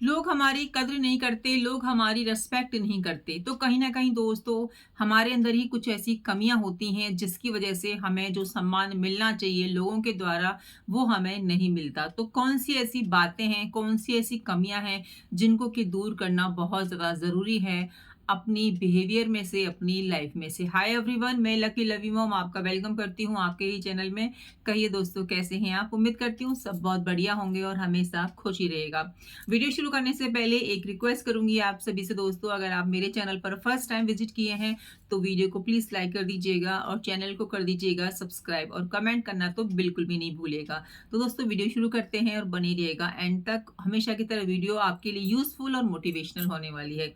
लोग हमारी कद्र नहीं करते, लोग हमारी रिस्पेक्ट नहीं करते। तो कहीं न कहीं दोस्तों, हमारे अंदर ही कुछ ऐसी कमियाँ होती हैं जिसकी वज़ह से हमें जो सम्मान मिलना चाहिए लोगों के द्वारा, वो हमें नहीं मिलता। तो कौन-सी ऐसी बातें हैं, कौन-सी ऐसी कमियाँ हैं जिनको कि दूर करना बहुत ज़्यादा ज़रूरी है अपनी बिहेवियर में से, अपनी लाइफ़ में से। हाय एवरीवन, मैं लकी लवी मॉम आपका वेलकम करती हूँ आपके ही चैनल में। कहिए दोस्तों, कैसे हैं आप? उम्मीद करती हूँ सब बहुत बढ़िया होंगे और हमेशा खुश ही रहेगा। वीडियो शुरू करने से पहले एक रिक्वेस्ट करूंगी आप सभी से दोस्तों, अगर आप मेरे चैनल पर फर्स्ट टाइम विजिट किए हैं तो वीडियो को प्लीज लाइक कर दीजिएगा और चैनल को कर दीजिएगा सब्सक्राइब, और कमेंट करना तो बिल्कुल भी नहीं भूलिएगा। तो दोस्तों, वीडियो शुरू करते हैं और बने रहिएगा एंड तक। हमेशा की तरह वीडियो आपके लिए यूजफुल और मोटिवेशनल होने वाली है।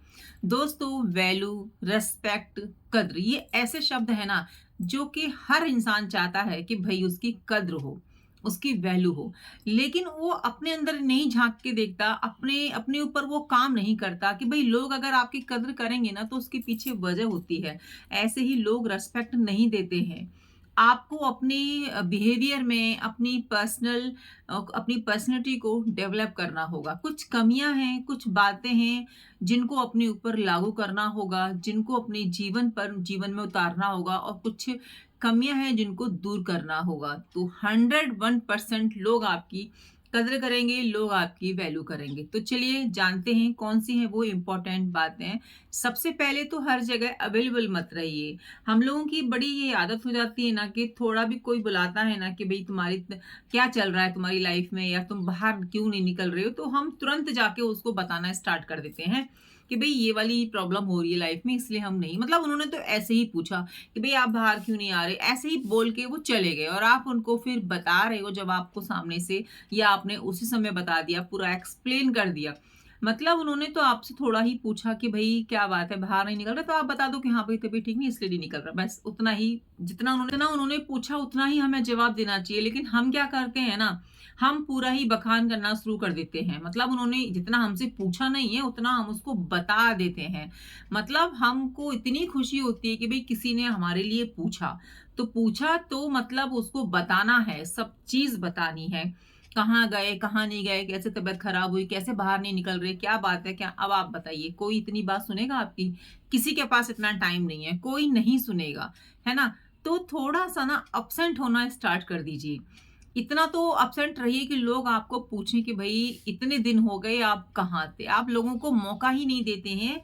दोस्तों, वैल्यू, रेस्पेक्ट, कद्र, ये ऐसे शब्द है ना जो कि हर इंसान चाहता है कि भाई उसकी कद्र हो, उसकी वैल्यू हो। लेकिन वो अपने अंदर नहीं झाँक के देखता, अपने अपने ऊपर वो काम नहीं करता कि भई लोग अगर आपकी कद्र करेंगे ना तो उसके पीछे वजह होती है। ऐसे ही लोग रिस्पेक्ट नहीं देते हैं। आपको अपनी बिहेवियर में अपनी पर्सनैलिटी को डेवलप करना होगा। कुछ कमियाँ हैं, कुछ बातें हैं जिनको अपने ऊपर लागू करना होगा, जिनको अपने जीवन में उतारना होगा, और कुछ कमियाँ हैं जिनको दूर करना होगा। तो 101% लोग आपकी कद्र करेंगे, लोग आपकी वैल्यू करेंगे। तो चलिए जानते हैं कौन-सी हैं वो इम्पोर्टेंट बातें। सबसे पहले तो हर जगह अवेलेबल मत रहिए। हम लोगों की बड़ी ये आदत हो जाती है ना कि थोड़ा भी कोई बुलाता है ना कि भई तुम्हारी क्या चल रहा है तुम्हारी लाइफ में, या तुम बाहर क्यों नहीं निकल रहे हो, तो हम तुरंत जाके उसको बताना स्टार्ट कर देते हैं कि भई ये वाली प्रॉब्लम हो रही है लाइफ में, इसलिए हम नहीं, मतलब उन्होंने तो ऐसे ही पूछा कि भई आप बाहर क्यों नहीं आ रहे? ऐसे ही बोल के वो चले गए और आप उनको फिर बता रहे हो जब आपको सामने से, या आपने उसी समय बता दिया, पूरा एक्सप्लेन कर दिया। मतलब उन्होंने तो आपसे थोड़ा ही पूछा कि भई क्या बात है, बाहर नहीं निकल रहे? तो आप बता दो कि हाँ भई तबीयत ठीक नहीं इसलिए नहीं निकल रहा। बस उतना ही, जितना उन्होंने पूछा उतना ही हमें जवाब देना चाहिए। लेकिन हम क्या करते हैं ना, हम पूरा ही बखान करना शुरू कर देते हैं। मतलब उन्होंने जितना हमसे पूछा नहीं है उतना हम उसको बता देते हैं। मतलब हमको इतनी खुशी होती है कि भई किसी ने हमारे लिए पूछा। तो पूछा तो मतलब उसको बताना है, सब चीज़ बतानी है। कहाँ गए, कहाँ नहीं गए, कैसे तबीयत खराब हुई, कैसे बाहर नहीं निकल रहे, क्या बात है, क्या अब आप बताइए, कोई इतनी बात सुनेगा आपकी? किसी के पास इतना टाइम नहीं है, कोई नहीं सुनेगा, है ना? तो थोड़ा-सा ना एब्सेंट होना स्टार्ट कर दीजिए। इतना तो एब्सेंट रहिए कि लोग आपको पूछें कि भई इतने दिन हो गए आप कहाँ थे? आप लोगों को मौका ही नहीं देते हैं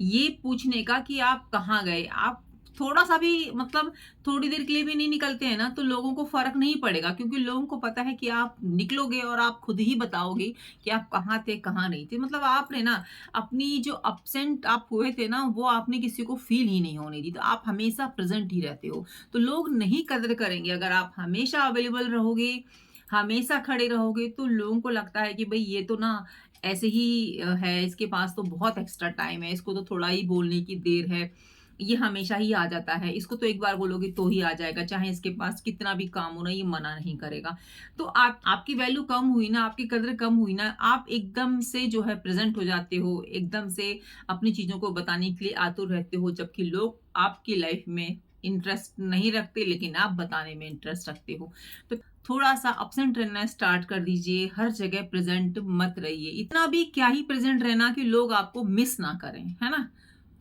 ये पूछने का कि आप कहाँ गए? आप थोड़ा-सा भी, मतलब थोड़ी देर के लिए भी नहीं निकलते हैं ना, तो लोगों को फ़र्क नहीं पड़ेगा, क्योंकि लोगों को पता है कि आप निकलोगे और आप खुद ही बताओगे कि आप कहाँ थे, कहाँ नहीं थे। मतलब आपने ना अपनी जो एब्सेंट आप हुए थे ना, वो आपने किसी को फ़ील ही नहीं होने दी। तो आप हमेशा प्रेज़ेंट ही रहते हो। तो लोग नहीं कदर करेंगे। अगर आप हमेशा अवेलेबल रहोगे, हमेशा खड़े रहोगे, तो लोगों को लगता है कि भई ये तो ना ऐसे ही है, इसके पास तो बहुत एक्स्ट्रा टाइम है, इसको तो थोड़ा ही बोलने की देर है, ये हमेशा ही आ जाता है, इसको तो एक बार बोलोगे तो ही आ जाएगा, चाहे इसके पास कितना भी काम हो ना, ये मना नहीं करेगा। तो आपकी वैल्यू कम हुई ना, आपकी कदर कम हुई ना, आप एकदम से जो है प्रेज़ेंट हो जाते हो, एकदम से अपनी चीज़ों को बताने के लिए आतुर रहते हो, जबकि लोग आपकी लाइफ़ में इंटरेस्ट नहीं रखते, लेकिन आप बताने में इंटरेस्ट रखते हो। तो थोड़ा-सा एब्सेंट रहना स्टार्ट कर दीजिए, हर जगह प्रेज़ेंट मत रहिए। इतना भी क्या ही प्रेज़ेंट रहना कि लोग आपको मिस ना करें, है ना?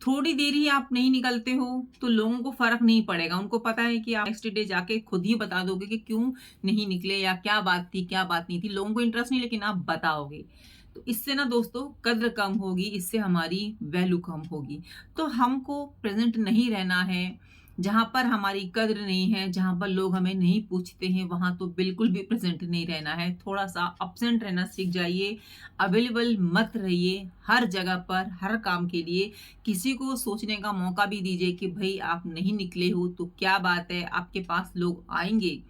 थोड़ी देर ही आप नहीं निकलते हो, तो लोगों को फ़र्क नहीं पड़ेगा। उनको पता है कि आप नेक्स्ट डे जाके खुद ही बता दोगे कि क्यों नहीं निकले, या क्या बात थी, क्या बात नहीं थी। लोगों को इंटरेस्ट नहीं, लेकिन आप बताओगे। तो इससे ना दोस्तों कद्र कम होगी, इससे हमारी वैल्यू कम होगी। तो हमको प्रेज़ेंट नहीं रहना है। जहाँ पर हमारी कद्र नहीं है, जहाँ पर लोग हमें नहीं पूछते हैं, वहाँ तो बिल्कुल भी प्रेज़ेंट नहीं रहना है। थोड़ा-सा एब्सेंट रहना सीख जाइए, अवेलेबल मत रहिए हर जगह पर, हर काम के लिए। किसी को सोचने का मौका भी दीजिए कि भई आप नहीं निकले हो तो क्या बात है? आपके पास लोग आएँगे,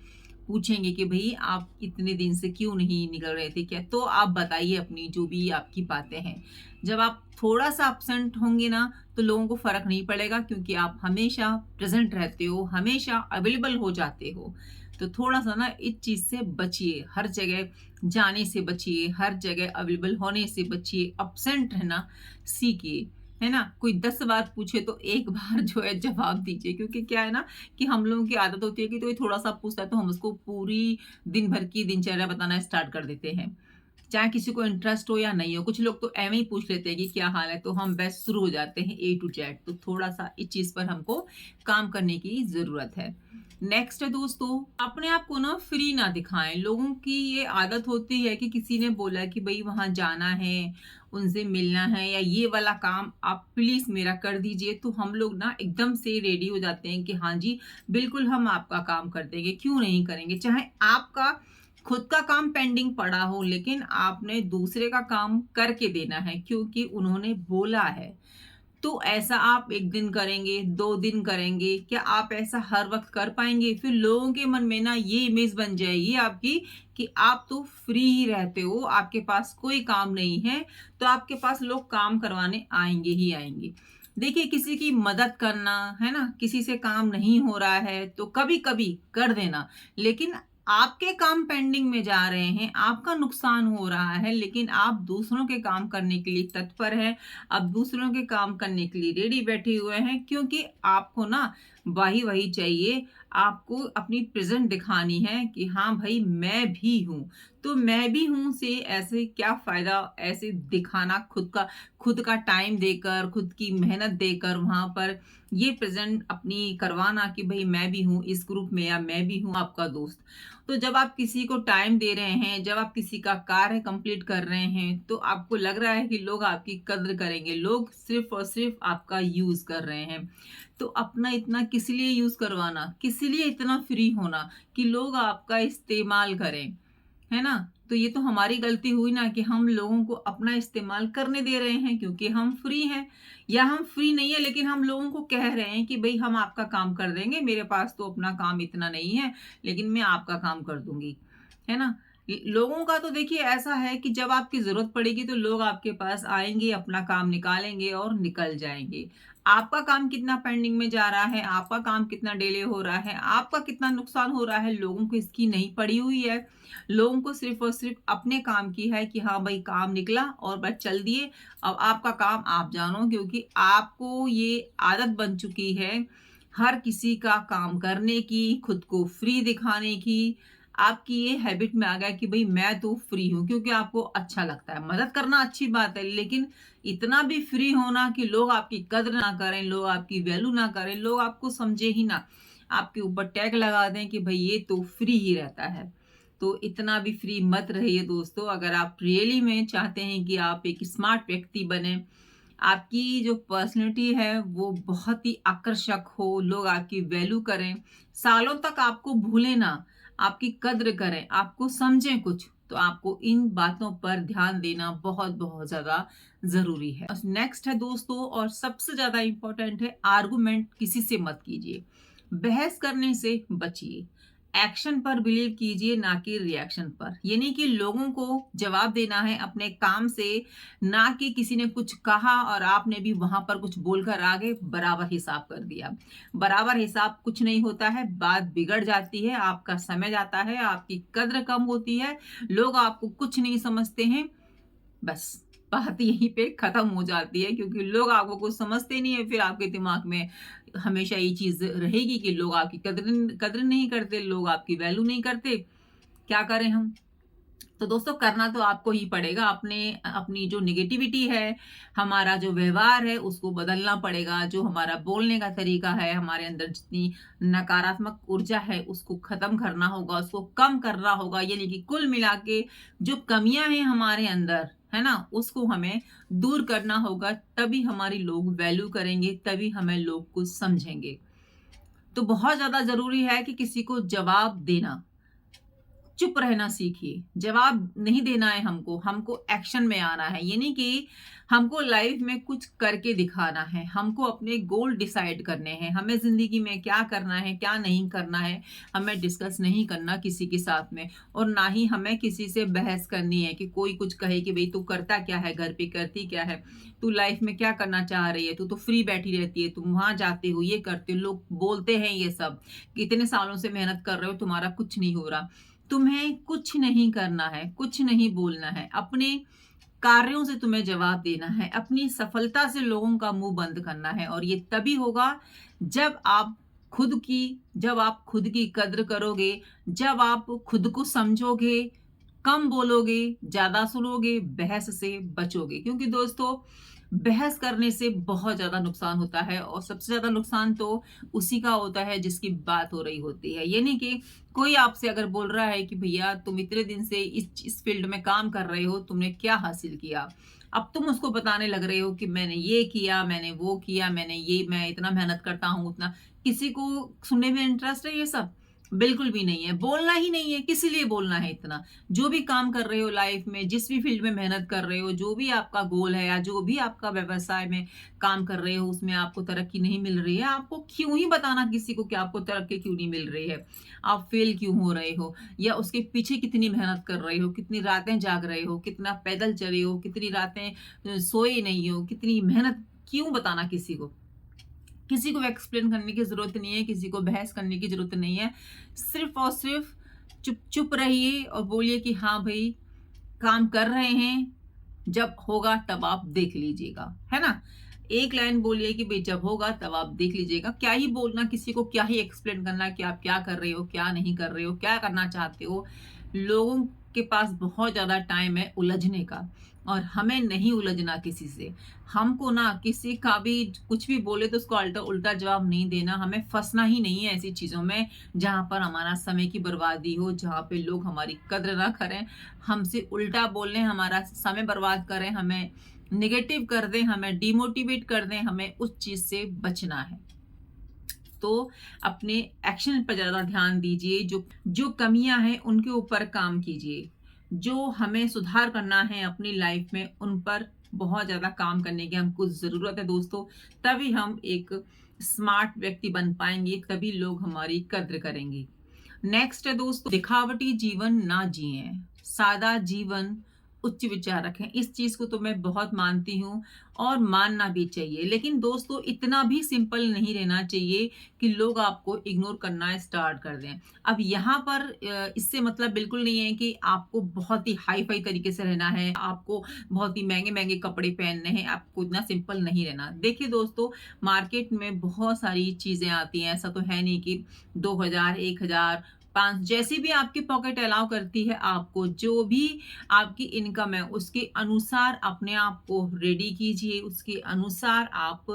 पूछेंगे कि भई आप इतने दिन से क्यों नहीं निकल रहे थे क्या? तो आप बताइए अपनी जो भी आपकी बातें हैं। जब आप थोड़ा-सा एब्सेंट होंगे ना, तो लोगों को फ़र्क नहीं पड़ेगा, क्योंकि आप हमेशा प्रेज़ेंट रहते हो, हमेशा अवेलेबल हो जाते हो। तो थोड़ा-सा ना इस चीज़ से बचिए, हर जगह जाने से बचिए, हर जगह अवेलेबल होने से बचिए, एब्सेंट रहना सीखिए, है ना? कोई 10 बार पूछे तो 1 बार जो है जवाब दीजिए, क्योंकि क्या है ना कि हम लोगों की आदत होती है कि कोई थोड़ा-सा पूछता है तो हम उसको पूरी दिन भर की दिनचर्या बताना स्टार्ट कर देते हैं। चाहे किसी को इंटरेस्ट हो या नहीं हो। कुछ लोग तो ऐਵੇਂ ही पूछ लेते हैं कि क्या हाल है, तो हम बस शुरू हो जाते हैं ए टू जेड। तो थोड़ा-सा इस चीज़ पर हमको काम करने की ज़रूरत है। नेक्स्ट है दोस्तों, अपने आप को ना फ्री ना दिखाएँ। लोगों की ये आदत होती है कि किसी ने बोला कि भई वहाँ जाना है, उनसे मिलना है या ये वाला काम आप प्लीज़ मेरा कर दीजिए, तो हम लोग ना एकदम से रेडी हो जाते हैं कि हाँ जी, बिल्कुल हम आपका काम कर देंगे, क्यों नहीं करेंगे। चाहे आपका खुद का काम पेंडिंग पड़ा हो, लेकिन आपने दूसरे का काम करके देना है क्योंकि उन्होंने बोला है। तो ऐसा आप 1 दिन करेंगे, 2 दिन करेंगे, क्या आप ऐसा हर वक़्त कर पाएँगे? फिर लोगों के मन में ना ये इमेज बन जाएगी आपकी कि आप तो फ्री ही रहते हो, आपके पास कोई काम नहीं है, तो आपके पास लोग काम करवाने आएँगे ही आएँगे। देखिए, किसी की मदद करना, है ना? किसी से काम नहीं हो रहा है, तो कभी-कभी कर देना, लेकिन आपके काम पेंडिंग में जा रहे हैं, आपका नुकसान हो रहा है, लेकिन आप दूसरों के काम करने के लिए तत्पर हैं, आप दूसरों के काम करने के लिए रेडी बैठे हुए हैं, क्योंकि आपको ना वही चाहिए, आपको अपनी प्रेज़ेंट दिखानी है कि हाँ भाई मैं भी हूँ। तो मैं भी हूँ से ऐसे क्या फ़ायदा, ऐसे दिखाना खुद का टाइम देकर, खुद की मेहनत देकर वहाँ पर ये प्रेज़ेंट अपनी करवाना कि भई मैं भी हूँ इस ग्रुप में या मैं भी हूँ आपका दोस्त। तो जब आप किसी को टाइम दे रहे हैं, जब आप किसी का कार्य कंप्लीट कर रहे हैं, तो आपको लग रहा है कि लोग आपकी कद्र करेंगे। लोग सिर्फ़ और सिर्फ़ आपका यूज़ कर रहे हैं। तो अपना इतना किस लिए यूज़ करवाना? किस लिए इतना फ्री होना कि लोग आपका इस्तेमाल करें? है ना? तो ये तो हमारी गलती हुई ना कि हम लोगों को अपना इस्तेमाल करने दे रहे हैं क्योंकि हम फ्री हैं, या हम फ्री नहीं है लेकिन हम लोगों को कह रहे हैं कि भई हम आपका काम कर देंगे, मेरे पास तो अपना काम इतना नहीं है, लेकिन मैं आपका काम कर दूँगी। है ना? लोगों का तो देखिए ऐसा है कि जब आपकी ज़रूरत पड़ेगी तो लोग आपके पास आएँगे, अपना काम निकालेंगे और निकल जाएँगे। आपका काम कितना पेंडिंग में जा रहा है, आपका काम कितना डिले हो रहा है, आपका कितना नुकसान हो रहा है, लोगों को इसकी नहीं पड़ी हुई है। लोगों को सिर्फ़ और सिर्फ़ अपने काम की है कि हाँ भाई काम निकला और बस चल दिए। अब आपका काम आप जानो, क्योंकि आपको ये आदत बन चुकी है हर किसी का काम करने की, खुद को फ्री दिखाने की। आपकी ये हैबिट में आ गया कि भई मैं तो फ्री हूँ, क्योंकि आपको अच्छा लगता है। मदद करना अच्छी बात है, लेकिन इतना भी फ्री होना कि लोग आपकी कद्र ना करें, लोग आपकी वैल्यू ना करें, लोग आपको समझे ही ना, आपके ऊपर टैग लगा दें कि भई ये तो फ्री ही रहता है। तो इतना भी फ्री मत रहिए दोस्तों। अगर आप रियली में चाहते हैं कि आप एक स्मार्ट व्यक्ति बनें, आपकी जो पर्सनैलिटी है वो बहुत ही आकर्षक हो, लोग आपकी वैल्यू करें, सालों तक आपको भूलें ना, आपकी कद्र करें, आपको समझें कुछ, तो आपको इन बातों पर ध्यान देना बहुत-बहुत ज़्यादा ज़रूरी है। नेक्स्ट है दोस्तों, और सबसे ज़्यादा इम्पोर्टेंट है, आर्गुमेंट किसी से मत कीजिए। बहस करने से बचिए। एक्शन पर बिलीव कीजिए, ना कि रिएक्शन पर। ये नहीं कि लोगों को जवाब देना है अपने काम से, ना कि किसी ने कुछ कहा और आपने भी वहां पर कुछ बोलकर आगे बराबर हिसाब कर दिया। बराबर हिसाब कुछ नहीं होता है, बात बिगड़ जाती है, आपका समय जाता है, आपकी कद्र कम होती है, लोग आपको कुछ नहीं समझते हैं। बस बात यहीं पे खत्म हो जाती है, क्योंकि लोग आपको कुछ समझते नहीं है। फिर आपके दिमाग में हमेशा ये चीज़ रहेगी कि लोग आपकी कद्र कद्र नहीं करते, लोग आपकी वैल्यू नहीं करते। क्या करें हम? तो दोस्तों करना तो आपको ही पड़ेगा। अपने अपनी जो नेगेटिविटी है, हमारा जो व्यवहार है उसको बदलना पड़ेगा। जो हमारा बोलने का तरीका है, हमारे अंदर जितनी नकारात्मक ऊर्जा है उसको ख़त्म करना होगा, उसको कम करना होगा। यानी कि कुल मिला के जो कमियाँ हैं हमारे अंदर, है ना? उसको हमें दूर करना होगा, तभी हमारी लोग वैल्यू करेंगे, तभी हमें लोग कुछ समझेंगे। तो बहुत ज़्यादा ज़रूरी है कि किसी को जवाब देना। चुप रहना सीखिए। जवाब नहीं देना है हमको, हमको एक्शन में आना है। ये नहीं कि हमको लाइफ में कुछ करके दिखाना है, हमको अपने गोल डिसाइड करने हैं। हमें ज़िंदगी में क्या करना है, क्या नहीं करना है, हमें डिस्कस नहीं करना किसी के साथ में, और ना ही हमें किसी से बहस करनी है कि कोई कुछ कहे कि भई तू करता क्या है, घर पे करती क्या है, तू लाइफ में क्या करना चाह रही है, तू तो फ्री बैठी रहती है, तुम वहाँ जाते हो, ये करते हो। लोग बोलते हैं ये सब कि इतने सालों से मेहनत कर रहे हो, तुम्हारा कुछ नहीं हो रहा। तुम्हें कुछ नहीं करना है, कुछ नहीं बोलना है, अपने कार्यों से तुम्हें जवाब देना है, अपनी सफलता से लोगों का मुंह बंद करना है, और ये तभी होगा जब आप जब आप खुद की कद्र करोगे, जब आप खुद को समझोगे, कम बोलोगे, ज़्यादा सुनोगे, बहस से बचोगे। क्योंकि दोस्तों बहस करने से बहुत ज़्यादा नुकसान होता है और सबसे ज़्यादा नुकसान तो उसी का होता है जिसकी बात हो रही होती है। ये नहीं कि कोई आपसे अगर बोल रहा है कि भैया तुम इतने दिन से इस फील्ड में काम कर रहे हो, तुमने क्या हासिल किया? अब तुम उसको बताने लग रहे हो कि मैंने ये किया, मैंने वो किया, मैं इतना मेहनत करता हूँ, उतना। किसी को सुनने में इंटरेस्ट है ये सब? बिल्कुल भी नहीं है। बोलना ही नहीं है, किस लिए बोलना है इतना? जो भी काम कर रहे हो लाइफ में, जिस भी फील्ड में मेहनत कर रहे हो, जो भी आपका गोल है या जो भी आपका व्यवसाय में काम कर रहे हो, उसमें आपको तरक्की नहीं मिल रही है, आपको क्यों ही बताना किसी को कि आपको तरक्की क्यों नहीं मिल रही है? आप फेल क्यों हो रहे हो? या उसके पीछे कितनी मेहनत कर रहे हो, कितनी रातें जाग रहे हो, कितना पैदल चले हो, कितनी रातें सोए नहीं हो, कितनी मेहनत क्यों बताना किसी को? किसी को एक्सप्लेन करने की ज़रूरत नहीं है, किसी को बहस करने की ज़रूरत नहीं है। सिर्फ़ और सिर्फ़ चुप-चुप रहिए और बोलिए कि हाँ भई, काम कर रहे हैं, जब होगा तब आप देख लीजिएगा, है ना? एक लाइन बोलिए कि भई जब होगा तब आप देख लीजिएगा। क्या ही बोलना, किसी को क्या ही एक्सप्लेन करना कि आप क्या कर रहे हो, क्या नहीं कर रहे हो, क्या करना चाहते हो। लोगों के पास बहुत ज़्यादा टाइम है उलझने का और हमें नहीं उलझना किसी से। हमको ना किसी का भी कुछ भी बोले तो उसको उल्टा उल्टा जवाब नहीं देना, हमें फँसना ही नहीं है ऐसी चीज़ों में जहाँ पर हमारा समय की बर्बादी हो, जहाँ पे लोग हमारी कद्र ना करें, हमसे उल्टा बोलें, हमारा समय बर्बाद करें, हमें नेगेटिव कर दें, हमें डिमोटिवेट कर दें, हमें उस चीज़ से बचना है। तो अपने एक्शन पर ज़्यादा ध्यान दीजिए, जो जो कमियाँ हैं उनके ऊपर काम कीजिए। जो हमें सुधार करना है अपनी लाइफ में उन पर बहुत ज़्यादा काम करने की हमको ज़रूरत है दोस्तों। तभी हम एक स्मार्ट व्यक्ति बन पाएँगे, तभी लोग हमारी कद्र करेंगे। नेक्स्ट है दोस्तों, दिखावटी जीवन ना जिएँ, सादा जीवन, उच्च विचार रखें। इस चीज़ को तो मैं बहुत मानती हूँ और मानना भी चाहिए। लेकिन दोस्तों इतना भी सिंपल नहीं रहना चाहिए कि लोग आपको इग्नोर करना स्टार्ट कर दें। अब यहाँ पर इससे मतलब बिल्कुल नहीं है कि आपको बहुत ही हाई-फाई तरीके से रहना है, आपको बहुत ही महँगे-महँगे कपड़े पहनने हैं, आपको इतना सिंपल नहीं रहना। देखिए दोस्तों, मार्केट में बहुत सारी चीज़ें आती हैं, ऐसा तो है नहीं कि 2000, 1000, 5 जैसी भी आपकी पॉकेट अलाउ करती है आपको, जो भी आपकी इनकम है, उसके अनुसार अपने आप को रेडी कीजिए, उसके अनुसार आप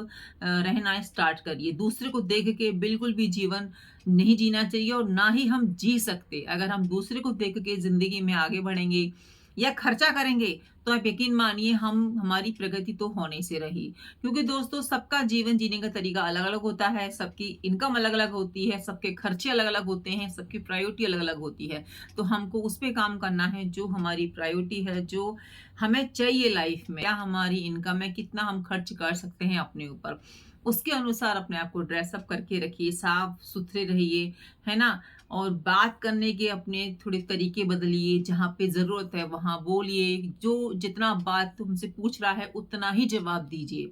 रहना स्टार्ट करिए। दूसरे को देख के बिल्कुल भी जीवन नहीं जीना चाहिए और ना ही हम जी सकते। अगर हम दूसरे को देख के ज़िंदगी में आगे बढ़ेंगे या खर्चा करेंगे, तो आप यकीन मानिए हमारी प्रगति तो होने से रही। क्योंकि दोस्तों सबका जीवन जीने का तरीका अलग-अलग होता है, सबकी इनकम अलग-अलग होती है, सबके खर्चे अलग-अलग होते हैं, सबकी प्रायोरिटी अलग-अलग होती है। तो हमको उस पे काम करना है जो हमारी प्रायोरिटी है, जो हमें चाहिए लाइफ में। क्या हमारी इनकम है, कितना हम खर्च कर सकते हैं अपने ऊपर। उसके अनुसार अपने आप को ड्रेस अप करके रखिए, साफ-सुथरे रहिए, है ना? और बात करने के अपने थोड़े तरीके बदलिए, जहाँ पे ज़रूरत है वहाँ बोलिए, जो जितना बात तुमसे पूछ रहा है उतना ही जवाब दीजिए।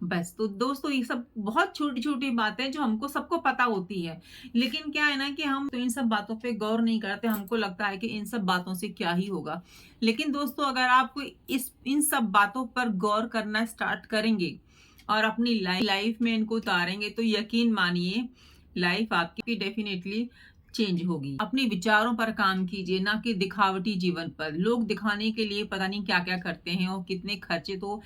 बस, तो दोस्तों ये सब बहुत छोटी-छोटी बातें जो हमको सबको पता होती है। लेकिन क्या है ना कि हम तो इन सब बातों पे गौर नहीं करते, हमको लगता है कि इन सब बातों से क्या ही होगा। लेकिन दोस्तों अगर आप इस इन सब बातों पर गौर करना स्टार्ट करेंगे और अपनी लाइफ में इनको उतारेंगे तो यकीन मानिए लाइफ आपकी डेफिनिटली चेंज होगी। अपने विचारों पर काम कीजिए, ना कि दिखावटी जीवन पर। लोग दिखाने के लिए पता नहीं क्या-क्या करते हैं और कितने खर्चे तो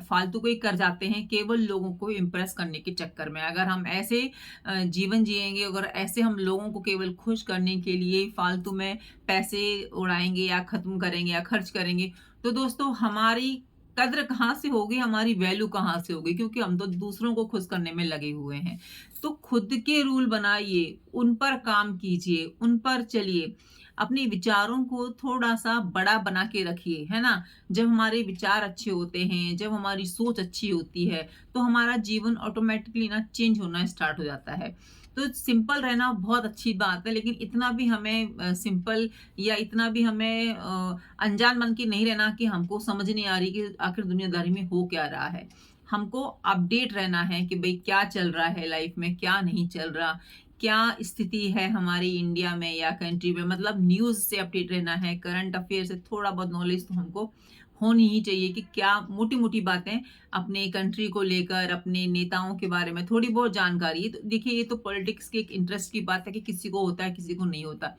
फालतू के ही कर जाते हैं केवल लोगों को इम्प्रेस करने के चक्कर में। अगर हम ऐसे जीवन जिएँगे, अगर ऐसे हम लोगों को केवल खुश करने के लिए फालतू में पैसे उड़ाएँगे या खत्म करेंगे या खर्च करेंगे, तो दोस्तों हमारी कद्र कहाँ से होगी, हमारी वैल्यू कहाँ से होगी? क्योंकि हम तो दूसरों को खुश करने में लगे हुए हैं। तो खुद के रूल बनाइए, उन पर काम कीजिए, उन पर चलिए। अपने विचारों को थोड़ा-सा बड़ा बना के रखिए, है ना? जब हमारे विचार अच्छे होते हैं, जब हमारी सोच अच्छी होती है, तो हमारा जीवन ऑटोमैटिकली ना चेंज होना स्टार्ट हो जाता है। तो सिंपल रहना बहुत अच्छी बात है, लेकिन इतना भी हमें सिंपल या इतना भी हमें अनजान बन के नहीं रहना कि हमको समझ नहीं आ रही कि आखिर दुनियादारी में हो क्या रहा है। हमको अपडेट रहना है कि भई क्या चल रहा है लाइफ में, क्या नहीं चल रहा, क्या स्थिति है हमारी इंडिया में या कंट्री में, मतलब न्यूज़ से अपडेट रहना है, करंट अफेयर से थोड़ा बहुत नॉलेज तो हमको होनी ही चाहिए कि क्या मोटी-मोटी बातें अपने कंट्री को लेकर, अपने नेताओं के बारे में थोड़ी बहुत जानकारी है। तो देखिए, ये तो पॉलिटिक्स के एक इंटरेस्ट की बात है कि किसी को होता है, किसी को नहीं होता।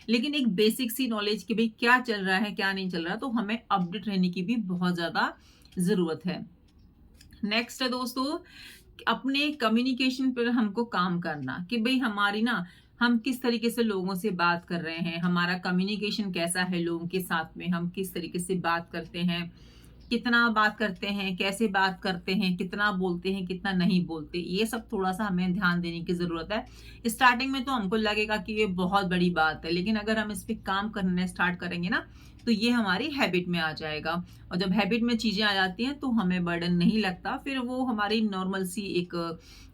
लेकिन एक बेसिक सी नॉलेज कि भई क्या चल रहा है, क्या नहीं चल रहा, तो हमें अपडेट रहने की भी बहुत ज़्यादा ज़रूरत है। नेक्स्ट है दोस्तों, अपने कम्युनिकेशन पर हमको काम करना कि भई हमारी ना, हम किस तरीके से लोगों से बात कर रहे हैं, हमारा कम्युनिकेशन कैसा है लोगों के साथ में, हम किस तरीके से बात करते हैं, कितना बात करते हैं, कैसे बात करते हैं, कितना बोलते हैं, कितना नहीं बोलते, ये सब थोड़ा-सा हमें ध्यान देने की ज़रूरत है। स्टार्टिंग में तो हमको लगेगा कि ये बहुत बड़ी बात है, लेकिन अगर हम इस पे काम करना स्टार्ट करेंगे ना, तो ये हमारी हैबिट में आ जाएगा। और जब हैबिट में चीज़ें आ जाती हैं, तो हमें बर्डन नहीं लगता, फिर वो हमारी नॉर्मल सी एक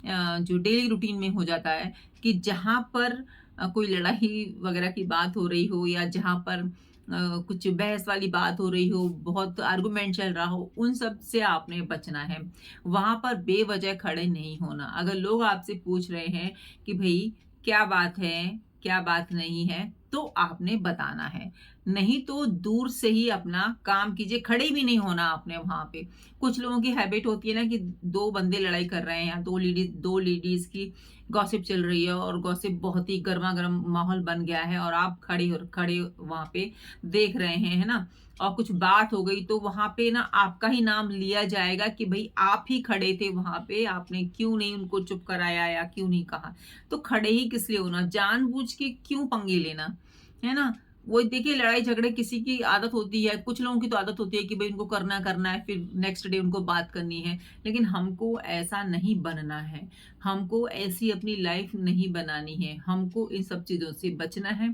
जो डेली रूटीन में हो जाता है कि जहाँ पर कोई लड़ाई वगैरह की बात हो रही हो, या जहाँ पर कुछ बहस वाली बात हो रही हो, बहुत आर्गुमेंट चल रहा हो, उन सब से आपने बचना है। वहाँ पर बेवजह खड़े नहीं होना। अगर लोग आपसे पूछ रहे हैं कि भई क्या बात है, क्या बात नहीं है, तो आपने बताना है। नहीं तो दूर से ही अपना काम कीजिए, खड़े भी नहीं होना आपने वहाँ पे। कुछ लोगों की हैबिट होती है ना कि 2 बंदे लड़ाई कर रहे हैं, या 2 लेडीज़ की गॉसिप चल रही है, और गॉसिप बहुत ही गरमा-गरम माहौल बन गया है, और आप खड़े वहाँ पे देख रहे हैं, है ना? और कुछ बात हो गई, तो वहाँ पे ना आपका ही नाम लिया जाएगा कि भई आप ही खड़े थे वहाँ पे, आपने क्यों नहीं उनको चुप कराया, या क्यों नहीं कहा? तो खड़े ही किस लिए होना? जानबूझ के क्यों पंगे लेना? है ना? वो देखिए, लड़ाई झगड़े किसी की आदत होती है, कुछ लोगों की तो आदत होती है कि भई उनको करना है, फिर नेक्स्ट डे उनको बात करनी है। लेकिन हमको ऐसा नहीं बनना है। हमको ऐसी अपनी लाइफ नहीं बनानी है। हमको इन सब चीज़ों से बचना है।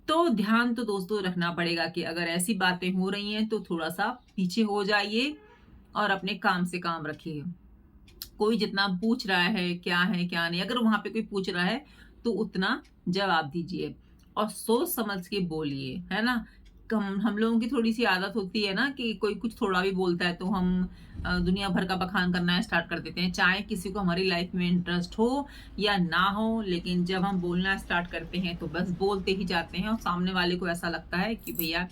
तो ध्यान तो दोस्तों रखना पड़ेगा कि अगर ऐसी बातें हो रही हैं, तो थोड़ा-सा पीछे हो जाइए और अपने काम से काम रखिए। कोई जितना पूछ रहा है, क्या नहीं, अगर वहाँ पे कोई पूछ रहा है, तो उतना जवाब दीजिए और सोच समझ के बोलिए, है ना? कम हम लोगों की थोड़ी-सी आदत होती है ना कि कोई कुछ थोड़ा भी बोलता है, तो हम दुनिया भर का बखान करना स्टार्ट कर देते हैं। चाहे किसी को हमारी लाइफ में इंटरेस्ट हो या ना हो, लेकिन जब हम बोलना स्टार्ट करते हैं, तो बस बोलते ही जाते हैं, और सामने वाले को ऐसा लगता है कि भैया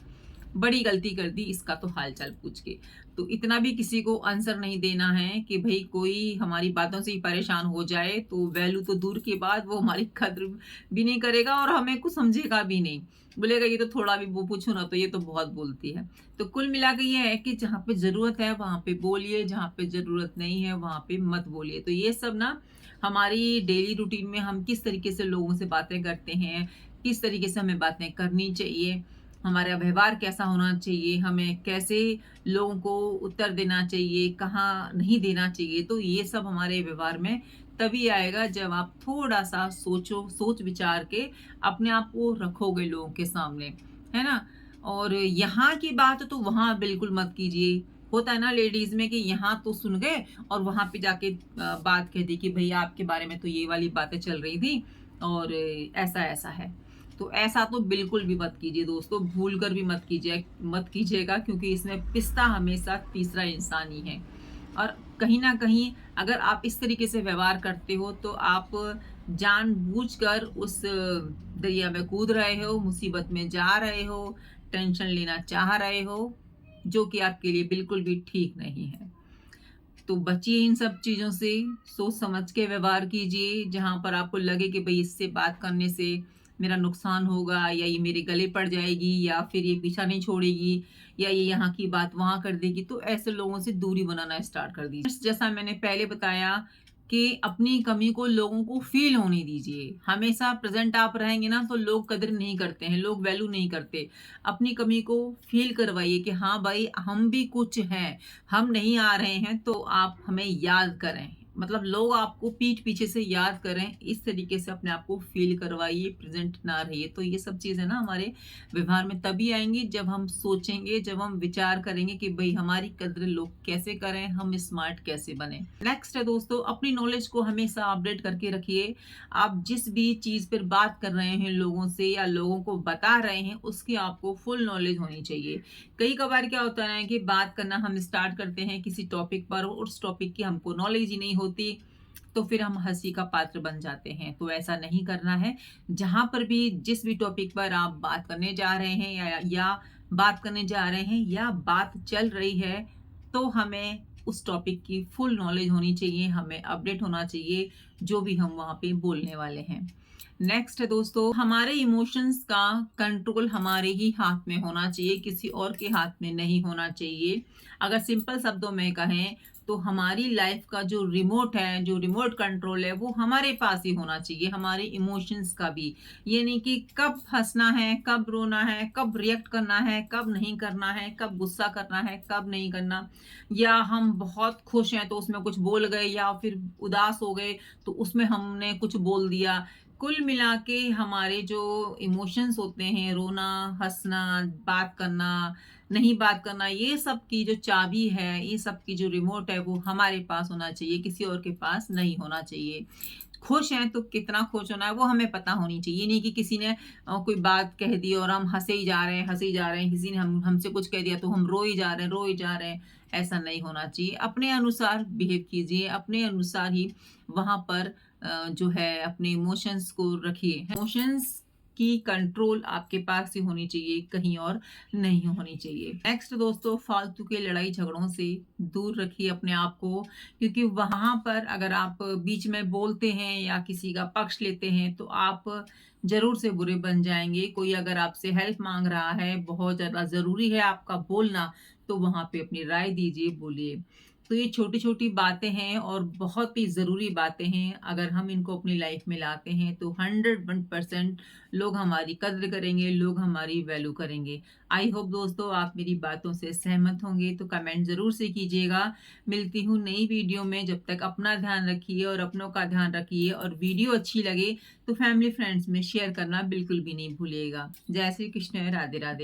बड़ी गलती कर दी इसका तो हाल-चाल पूछ के। तो इतना भी किसी को आंसर नहीं देना है कि भई कोई हमारी बातों से ही परेशान हो जाए, तो वैल्यू तो दूर की बात, वो हमारी कद्र भी नहीं करेगा और हमें कुछ समझेगा भी नहीं। बोलेगा ये तो थोड़ा भी वो पूछो ना, तो ये तो बहुत बोलती है। तो कुल मिला के ये है कि जहाँ पे ज़रूरत है वहाँ पे बोलिए, जहाँ पे ज़रूरत नहीं है वहाँ पे मत बोलिए। तो ये सब ना हमारी डेली रूटीन में हम किस तरीके से लोगों से बातें करते हैं, किस तरीके से हमें बातें करनी चाहिए, हमारा व्यवहार कैसा होना चाहिए, हमें कैसे लोगों को उत्तर देना चाहिए, कहाँ नहीं देना चाहिए। तो ये सब हमारे व्यवहार में तभी आएगा जब आप थोड़ा-सा सोच विचार के अपने आप को रखोगे लोगों के सामने, है ना? और यहाँ की बात तो वहाँ बिल्कुल मत कीजिए। होता है ना लेडीज़ में कि यहाँ तो सुन गए और वहाँ पे जाके बात कह दी कि भैया आपके बारे में तो ये वाली बातें चल रही थी, और ऐसा-ऐसा है। तो ऐसा तो बिल्कुल भी मत कीजिए दोस्तों, भूल कर भी मत कीजिएगा, क्योंकि इसमें पिसता हमेशा तीसरा इंसान ही है। और कहीं न कहीं अगर आप इस तरीके से व्यवहार करते हो, तो आप जानबूझकर उस दरिया में कूद रहे हो, मुसीबत में जा रहे हो, टेंशन लेना चाह रहे हो, जो कि आपके लिए बिल्कुल भी ठीक नहीं है। तो बचिए इन सब चीज़ों से, सोच समझ के व्यवहार कीजिए, जहाँ पर आपको लगे कि भई इससे बात करने से मेरा नुकसान होगा, या ये मेरे गले पड़ जाएगी, या फिर ये पीछा नहीं छोड़ेगी, या ये यहाँ की बात वहाँ कर देगी, तो ऐसे लोगों से दूरी बनाना स्टार्ट कर दीजिए। जैसा मैंने पहले बताया कि अपनी कमी को लोगों को फ़ील होने दीजिए। हमेशा प्रेज़ेंट आप रहेंगे ना, तो लोग कदर नहीं करते हैं, लोग वैल्यू नहीं करते। अपनी कमी को फ़ील करवाइए कि हाँ भाई, हम भी कुछ हैं, हम नहीं आ रहे हैं, तो आप हमें याद करें। मतलब लोग आपको पीठ पीछे से याद करें, इस तरीके से अपने आप को फ़ील करवाइए, प्रेज़ेंट ना रहिए। तो ये सब चीज़ें ना हमारे व्यवहार में तभी आएँगी जब हम सोचेंगे, जब हम विचार करेंगे कि भई हमारी कद्र लोग कैसे करें, हम स्मार्ट कैसे बनें। नेक्स्ट है दोस्तों, अपनी नॉलेज को हमेशा अपडेट करके रखिए। आप जिस भी चीज़ पर बात कर रहे हैं लोगों से, या लोगों को बता रहे हैं, उसकी आपको फुल नॉलेज होनी चाहिए। कई कभार क्या होता है कि बात करना हम स्टार्ट करते हैं किसी टॉपिक पर, और उस टॉपिक की हमको नॉलेज ही नहीं होती, तो फिर हम हंसी का पात्र बन जाते हैं। तो ऐसा नहीं करना है। जहां पर भी जिस भी टॉपिक पर आप बात करने जा रहे हैं, या बात करने जा रहे हैं या बात चल रही है, तो हमें उस टॉपिक की फुल नॉलेज होनी चाहिए, हमें अपडेट होना चाहिए, जो भी हम वहाँ पे बोलने वाले हैं। नेक्स्ट है दोस्तों, हमारे इमोशंस का कंट्रोल हमारे ही हाथ में होना चाहिए, किसी और के हाथ में नहीं होना चाहिए। अगर सिंपल शब्दों में कहें तो हमारी लाइफ का जो रिमोट है, जो रिमोट कंट्रोल है, वो हमारे पास ही होना चाहिए, हमारे इमोशंस का भी। ये नहीं कि कब हंसना है, कब रोना है, कब रिएक्ट करना है, कब नहीं करना है, कब गुस्सा करना है, कब नहीं करना, या हम बहुत खुश हैं तो उसमें कुछ बोल गए, या फिर उदास हो गए तो उसमें हमने कुछ बोल दिया। कुल मिला के हमारे जो इमोशंस होते हैं, रोना, हँसना, बात करना, नहीं बात करना, ये सब की जो चाबी है, ये सब की जो रिमोट है, वो हमारे पास होना चाहिए, किसी और के पास नहीं होना चाहिए। खुश हैं तो कितना खुश होना है वो हमें पता होनी चाहिए। ये नहीं कि किसी ने कोई बात कह दी और हम हँसे ही जा रहे हैं, हँसे ही जा रहे हैं, किसी ने हमसे कुछ कह दिया तो हम रोए ही जा रहे हैं, रोए ही जा रहे हैं। ऐसा नहीं होना चाहिए। अपने अनुसार बिहेव कीजिए, अपने अनुसार ही वहाँ पर जो है अपने इमोशंस को रखिए। इमोशंस की कंट्रोल आपके पास ही होनी चाहिए, कहीं और नहीं होनी चाहिए। नेक्स्ट दोस्तों, फालतू के लड़ाई झगड़ों से दूर रखिए अपने आप को, क्योंकि वहाँ पर अगर आप बीच में बोलते हैं या किसी का पक्ष लेते हैं तो आप ज़रूर से बुरे बन जाएँगे। कोई अगर आपसे हेल्प माँग रहा है, बहुत ज़्यादा ज़रूरी है आपका बोलना, तो वहाँ पे अपनी राय दीजिए, बोलिए। तो ये छोटी-छोटी बातें हैं और बहुत ही ज़रूरी बातें हैं। अगर हम इनको अपनी लाइफ में लाते हैं तो 101% लोग हमारी कद्र करेंगे, लोग हमारी वैल्यू करेंगे। आई होप दोस्तों आप मेरी बातों से सहमत होंगे, तो कमेंट ज़रूर से कीजिएगा। मिलती हूँ नई वीडियो में, जब तक अपना ध्यान रखिए और अपनों का ध्यान रखिए, और वीडियो अच्छी लगे तो फैमिली फ्रेंड्स में शेयर करना बिल्कुल भी नहीं भूलिएगा। जय श्री कृष्ण, राधे राधे।